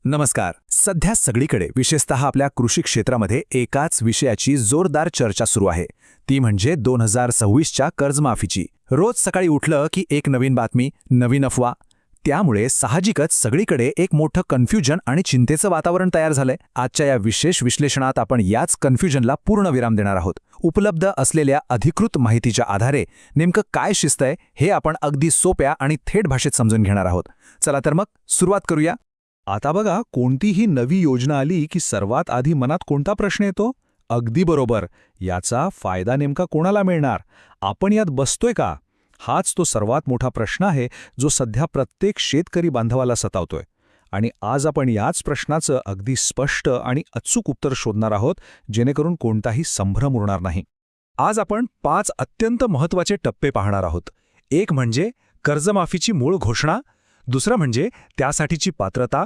नमस्कार. सध्या सगळीकडे विशेषतः आपल्या कृषी क्षेत्रामध्ये एकाच विषयाची जोरदार चर्चा सुरू आहे. ती म्हणजे 2026च्या कर्जमाफीची. रोज सकाळी उठलं की एक नवीन बातमी, नवीन अफवा. त्यामुळे साहजिकच सगळीकडे एक मोठं कन्फ्युजन आणि चिंतेचं वातावरण तयार झालंय. आजच्या या विशेष विश्लेषणात आपण याच कन्फ्युजनला पूर्ण विराम देणार आहोत. उपलब्ध असलेल्या अधिकृत माहितीच्या आधारे नेमकं काय शिस्तय हे आपण अगदी सोप्या आणि थेट भाषेत समजून घेणार आहोत. चला तर मग सुरुवात करूया. आता बघा, कोणतीही नवी योजना आली की सर्वात आधी मनात कोणता प्रश्न येतो? अगदी बरोबर, याचा फायदा नेमका कोणाला मिळणार? आपण यात बसतोय का? हाच तो सर्वात मोठा प्रश्न आहे जो सध्या प्रत्येक शेतकरी बांधवाला सतावतोय. आणि आज आपण याच प्रश्नाचं अगदी स्पष्ट आणि अचूक उत्तर शोधणार आहोत, जेणेकरून कोणताही संभ्रम उरणार नाही. आज आपण 5 अत्यंत महत्त्वाचे टप्पे पाहणार आहोत. एक म्हणजे कर्जमाफीची मूळ घोषणा, दुसरं म्हणजे त्यासाठीची पात्रता,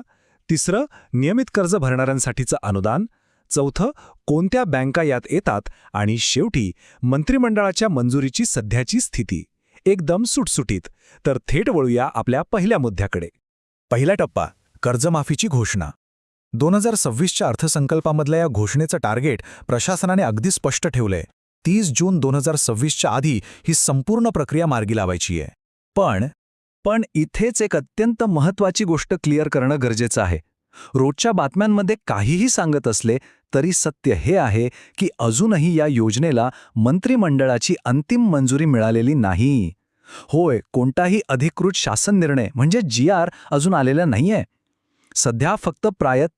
तिसरं नियमित कर्ज भरणाऱ्यांसाठीचं अनुदान, चौथं कोणत्या बँका यात येतात, आणि शेवटी मंत्रिमंडळाच्या मंजुरीची सध्याची स्थिती. एकदम सुटसुटीत. तर थेट वळूया आपल्या पहिल्या मुद्द्याकडे. पहिला टप्पा, कर्जमाफीची घोषणा. 2026च्या अर्थसंकल्पामधल्या या घोषणेचं टार्गेट प्रशासनाने अगदी स्पष्ट ठेवलंय. 30 जून 2026च्या आधी ही संपूर्ण प्रक्रिया मार्गी लावायची आहे. पण इथेच एक अत्यंत महत्त्वाची गोष्ट क्लिअर करणं गरजेचं आहे. रोजच्या बातम्यांमध्ये काहीही सांगत असले तरी सत्य हे आहे की अजूनही या योजनेला मंत्रिमंडळाची अंतिम मंजुरी मिळालेली नाही. होय, कोणताही अधिकृत शासन निर्णय म्हणजे GR अजून आलेला नाहीये. सध्या फक्त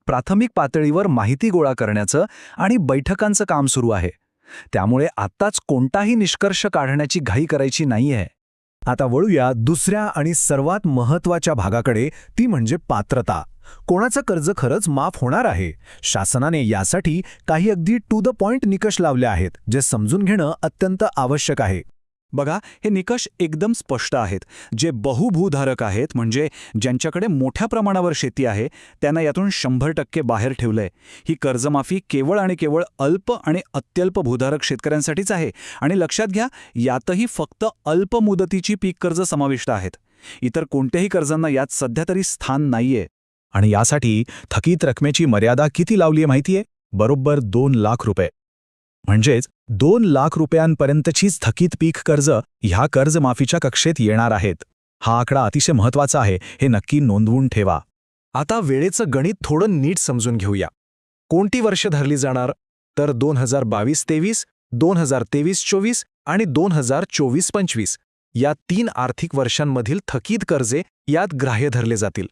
प्राथमिक पातळीवर माहिती गोळा करण्याचं आणि बैठकांचं काम सुरू आहे. त्यामुळे आत्ताच कोणताही निष्कर्ष काढण्याची घाई करायची नाहीये. आता वळूया दुसऱ्या आणि सर्वात महत्त्वाच्या भागाकडे, ती म्हणजे पात्रता. कोणाचं कर्ज खरंच माफ होणार आहे? शासनाने यासाठी काही अगदी टू द पॉइंट निकष लावले आहेत, जे समजून घेणं अत्यंत आवश्यक आहे. बघा, हे निकष एकदम स्पष्ट आहेत. जे बहुभूधारक आहेत, म्हणजे ज्यांच्याकडे मोठ्या प्रमाणावर शेती आहे, त्यांना यातून 100% बाहेर ठेवलंय. ही कर्जमाफी केवळ आणि केवळ अल्प आणि अत्यल्प भूधारक शेतकऱ्यांसाठीच आहे. आणि लक्षात घ्या, यातही फक्त अल्प मुदतीची पीक कर्ज समाविष्ट आहेत. इतर कोणत्याही कर्जांना यात सध्या तरी स्थान नाहीये. आणि यासाठी थकीत रकमेची मर्यादा किती लावलीये माहितीये? बरोबर 2 लाख रुपये. म्हणजेच 2 लाख रुपयांपर्यंतचीच थकीत पीक कर्ज ह्या कर्जमाफीच्या कक्षेत येणार आहेत. हा आकडा अतिशय महत्त्वाचा आहे, हे नक्की नोंदवून ठेवा. आता वेळेचं गणित थोडं नीट समजून घेऊया. कोणती वर्ष धरली जाणार? तर 2022-23, 2023-24 आणि 2024-25 या 3 आर्थिक वर्षांमधील थकीत कर्जे यात ग्राह्य धरले जातील.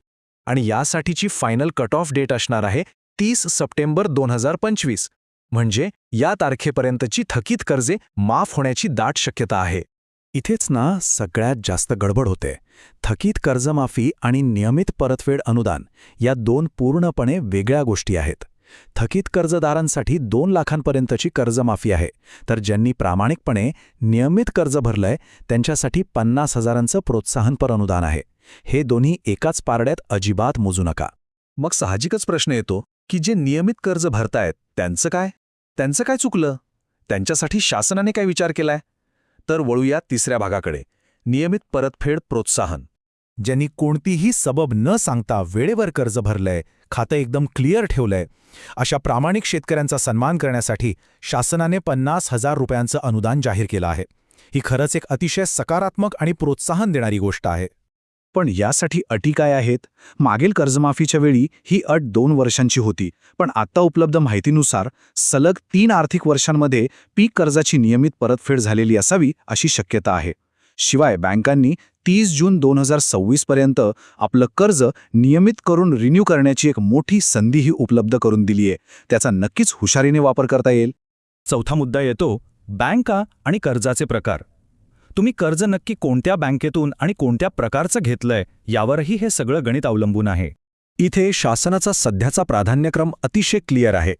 आणि यासाठीची फायनल कट ऑफ डेट असणार आहे 30 सप्टेंबर 2025. म्हणजे या तारखेपर्यंतची थकीत कर्जे माफ होण्याची दाट शक्यता आहे. इथेच ना सगळ्यात जास्त गडबड होते. थकीत कर्जमाफी आणि नियमित परतफेड अनुदान या 2 पूर्णपणे वेगळ्या गोष्टी आहेत. थकीत कर्जदारांसाठी 2 लाखांपर्यंतची कर्जमाफी आहे, तर ज्यांनी प्रामाणिकपणे नियमित कर्ज भरलंय त्यांच्यासाठी 50,000चं प्रोत्साहनपर अनुदान आहे. हे दोन्ही एकाच पारड्यात अजिबात मोजू नका. मग साहजिकच प्रश्न येतो की जे नियमित कर्ज भरतायत त्यांचं काय? त्यांचं काय चुकलं? त्यांच्यासाठी शासनाने काय विचार केलाय? तर वळूया तिसऱ्या भागाकडे, नियमित परतफेड प्रोत्साहन. ज्यांनी कोणतीही सबब न सांगता वेळेवर कर्ज भरलंय, खातं एकदम क्लिअर ठेवलंय, अशा प्रामाणिक शेतकऱ्यांचा सन्मान करण्यासाठी शासनाने 50,000 रुपयांचं अनुदान जाहीर केलं आहे. ही खरंच एक अतिशय सकारात्मक आणि प्रोत्साहन देणारी गोष्ट आहे. पण यासाठी अटी काय आहेत? मागील कर्जमाफीच्या वेळी ही अट 2 वर्षांची होती, पण आता उपलब्ध माहितीनुसार सलग 3 आर्थिक वर्षांमध्ये पीक कर्जाची नियमित परतफेड झालेली असावी अशी शक्यता आहे. शिवाय बँकांनी 30 जून 2026 पर्यंत आपलं कर्ज नियमित करून रिन्यू करण्याची एक मोठी संधीही उपलब्ध करून दिलीये. त्याचा नक्कीच हुशारीने वापर करता येईल. चौथा मुद्दा येतो बँका आणि कर्जाचे प्रकार. तुम्ही कर्ज नक्की कोणत्या बँकेतून आणि कोणत्या प्रकारचं घेतलंय यावरही हे सगळं गणित अवलंबून आहे. इथे शासनाचा सध्याचा प्राधान्यक्रम अतिशय क्लिअर आहे.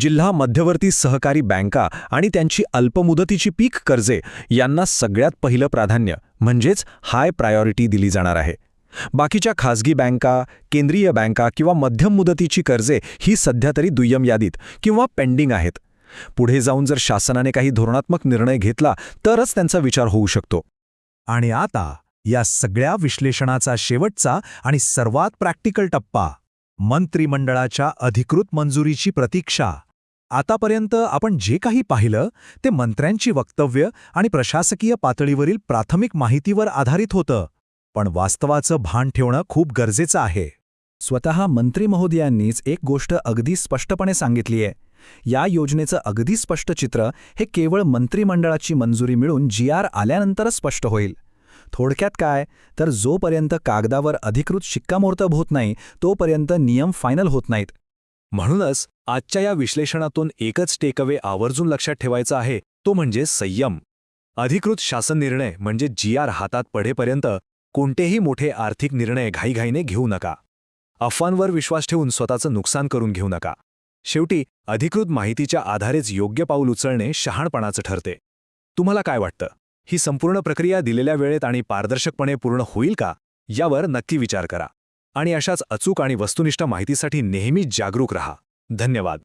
जिल्हा मध्यवर्ती सहकारी बँका आणि त्यांची अल्पमुदतीची पीक कर्जे यांना सगळ्यात पहिलं प्राधान्य म्हणजेच हाय प्रायोरिटी दिली जाणार आहे. बाकीच्या खासगी बँका, केंद्रीय बँका किंवा मध्यम मुदतीची कर्जे ही सध्या तरी दुय्यम यादीत किंवा पेंडिंग आहेत. पुढे जाऊन जर शासनाने काही धोरणात्मक निर्णय घेतला तरच त्यांचा विचार होऊ शकतो. आणि आता या सगळ्या विश्लेषणाचा शेवटचा आणि सर्वात प्रॅक्टिकल टप्पा, मंत्रिमंडळाच्या अधिकृत मंजुरीची प्रतीक्षा. आतापर्यंत आपण जे काही पाहिलं ते मंत्र्यांची वक्तव्य आणि प्रशासकीय पातळीवरील प्राथमिक माहितीवर आधारित होतं. पण वास्तवाचं भान ठेवणं खूप गरजेचं आहे. स्वतः मंत्री महोदयांनीच एक गोष्ट अगदी स्पष्टपणे सांगितली आहे. या योजनेचं अगदी स्पष्ट चित्र हे केवळ मंत्रिमंडळाची मंजुरी मिळून GR आल्यानंतरच स्पष्ट होईल. थोडक्यात काय तर जोपर्यंत कागदावर अधिकृत शिक्कामोर्तब होत नाही तोपर्यंत नियम फायनल होत नाहीत. म्हणूनच आजच्या या विश्लेषणातून एकच टेकअवे आवर्जून लक्षात ठेवायचा आहे, तो म्हणजे संयम. अधिकृत शासन निर्णय म्हणजे GR हातात पडेपर्यंत कोणतेही मोठे आर्थिक निर्णय घाईघाईने घेऊ नका. अफवांवर विश्वास ठेवून स्वतःचं नुकसान करून घेऊ नका. शेवटी अधिकृत माहितीच्या आधारेच योग्य पाऊल उचलणे शहाणपणाचं ठरते. तुम्हाला काय वाटतं? ही संपूर्ण प्रक्रिया दिलेल्या वेळेत आणि पारदर्शकपणे पूर्ण होईल का? यावर नक्की विचार करा. आणि अशाच अचूक आणि वस्तुनिष्ठ माहितीसाठी नेहमी जागरूक रहा. धन्यवाद.